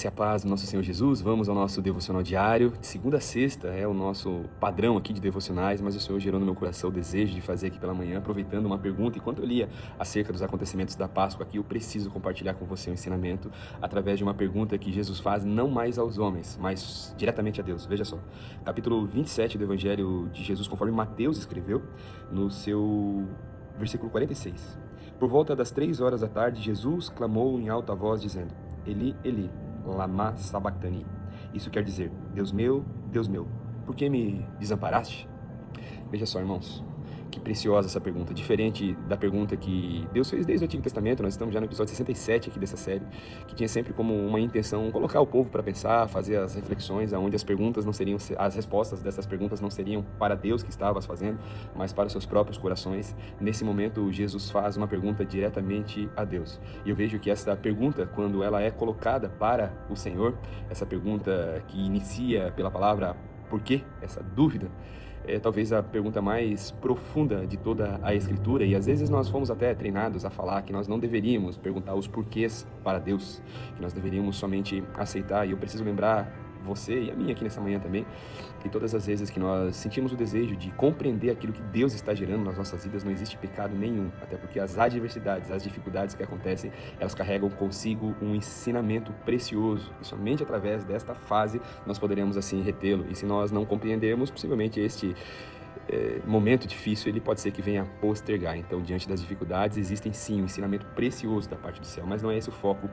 Se a paz do nosso Senhor Jesus, vamos ao nosso devocional diário. De segunda a sexta é o nosso padrão aqui de devocionais, mas o Senhor gerou no meu coração o desejo de fazer aqui pela manhã, aproveitando uma pergunta. Enquanto eu lia acerca dos acontecimentos da Páscoa aqui, eu preciso compartilhar com você um ensinamento através de uma pergunta que Jesus faz não mais aos homens, mas diretamente a Deus. Veja só, capítulo 27 do Evangelho de Jesus, conforme Mateus escreveu, no seu versículo 46. Por volta das 3 horas da tarde, Jesus clamou em alta voz, dizendo: Eli, Eli, lama sabachthani. Isso quer dizer: Deus meu, por que me desamparaste? Veja só, irmãos, que preciosa essa pergunta, diferente da pergunta que Deus fez desde o Antigo Testamento. Nós estamos já no episódio 67 aqui dessa série, que tinha sempre como uma intenção colocar o povo para pensar, fazer as reflexões, onde as respostas dessas perguntas não seriam para Deus que estava as fazendo, mas para os seus próprios corações. Nesse momento, Jesus faz uma pergunta diretamente a Deus. E eu vejo que essa pergunta, quando ela é colocada para o Senhor, essa pergunta que inicia pela palavra por quê, essa dúvida, é talvez a pergunta mais profunda de toda a Escritura, e às vezes nós fomos até treinados a falar que nós não deveríamos perguntar os porquês para Deus, que nós deveríamos somente aceitar. E eu preciso lembrar você e a mim aqui nessa manhã também, que todas as vezes que nós sentimos o desejo de compreender aquilo que Deus está gerando nas nossas vidas, não existe pecado nenhum, até porque as adversidades, as dificuldades que acontecem, elas carregam consigo um ensinamento precioso, e somente através desta fase nós poderemos assim retê-lo. E se nós não compreendermos, possivelmente este momento difícil, ele pode ser que venha a postergar. Então, diante das dificuldades, existem sim um ensinamento precioso da parte do céu, mas não é esse o foco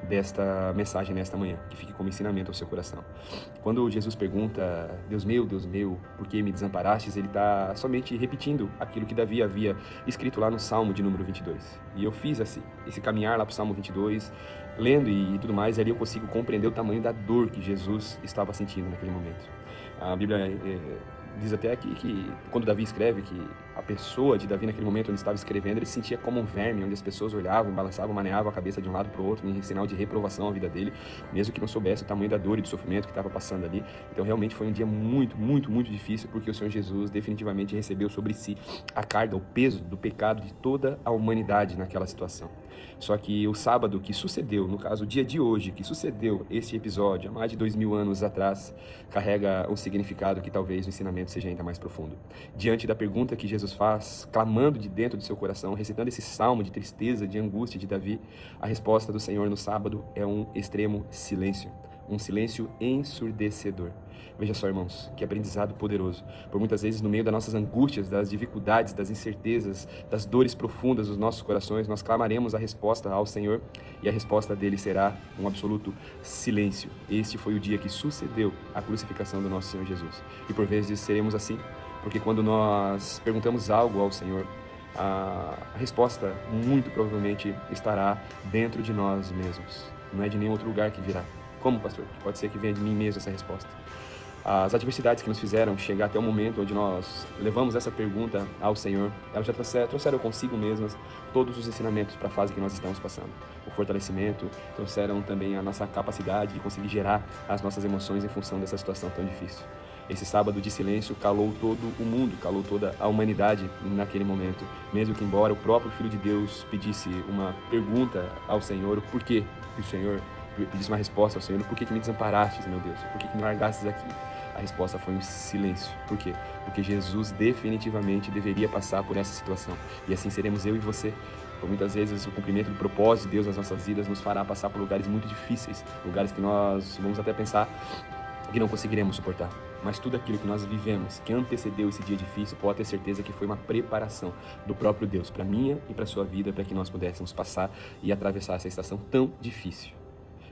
desta mensagem nesta manhã, que fique como ensinamento ao seu coração. Quando Jesus pergunta: Deus meu, por que me desamparastes?", ele está somente repetindo aquilo que Davi havia escrito lá no Salmo de número 22. E eu fiz esse caminhar lá para o Salmo 22, lendo e tudo mais, e ali eu consigo compreender o tamanho da dor que Jesus estava sentindo naquele momento. A Bíblia diz até aqui que quando Davi escreve que a pessoa de Davi naquele momento onde estava escrevendo, ele se sentia como um verme, onde as pessoas olhavam, balançavam, maneavam a cabeça de um lado para o outro em sinal de reprovação à vida dele, mesmo que não soubesse o tamanho da dor e do sofrimento que estava passando ali. Então realmente foi um dia muito difícil, porque o Senhor Jesus definitivamente recebeu sobre si a carga, o peso do pecado de toda a humanidade naquela situação. Só que o sábado que sucedeu, no caso o dia de hoje, que sucedeu esse episódio há mais de 2000 anos atrás, carrega um significado que talvez o ensinamento seja ainda mais profundo. Diante da pergunta que Jesus faz, clamando de dentro do seu coração, recitando esse salmo de tristeza, de angústia de Davi, a resposta do Senhor no sábado é um extremo silêncio. Um silêncio ensurdecedor. Veja só, irmãos, que aprendizado poderoso. Por muitas vezes, no meio das nossas angústias, das dificuldades, das incertezas, das dores profundas dos nossos corações, nós clamaremos a resposta ao Senhor, e a resposta dele será um absoluto silêncio. Este foi o dia que sucedeu a crucificação do nosso Senhor Jesus. E por vezes seremos assim, porque quando nós perguntamos algo ao Senhor, a resposta muito provavelmente estará dentro de nós mesmos. Não é de nenhum outro lugar que virá. Como, pastor? Pode ser que venha de mim mesmo essa resposta. As adversidades que nos fizeram chegar até o momento onde nós levamos essa pergunta ao Senhor, elas já trouxeram consigo mesmas todos os ensinamentos para a fase que nós estamos passando. O fortalecimento, trouxeram também a nossa capacidade de conseguir gerar as nossas emoções em função dessa situação tão difícil. Esse sábado de silêncio calou todo o mundo, calou toda a humanidade naquele momento. Mesmo que embora o próprio Filho de Deus pedisse uma pergunta ao Senhor, o porquê que o Senhor pedisse uma resposta ao Senhor: por que me desamparastes, meu Deus? Por que me largastes aqui? A resposta foi um silêncio. Por quê? Porque Jesus definitivamente deveria passar por essa situação. E assim seremos eu e você. Por muitas vezes o cumprimento do propósito de Deus nas nossas vidas nos fará passar por lugares muito difíceis, lugares que nós vamos até pensar que não conseguiremos suportar. Mas tudo aquilo que nós vivemos, que antecedeu esse dia difícil, pode ter certeza que foi uma preparação do próprio Deus para a minha e para a sua vida, para que nós pudéssemos passar e atravessar essa estação tão difícil.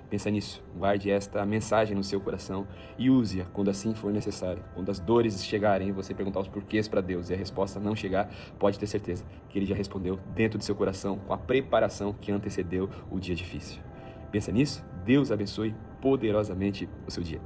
Pensa nisso, guarde esta mensagem no seu coração e use-a quando assim for necessário. Quando as dores chegarem e você perguntar os porquês para Deus e a resposta não chegar, pode ter certeza que Ele já respondeu dentro do seu coração com a preparação que antecedeu o dia difícil. Pensa nisso, Deus abençoe poderosamente o seu dia.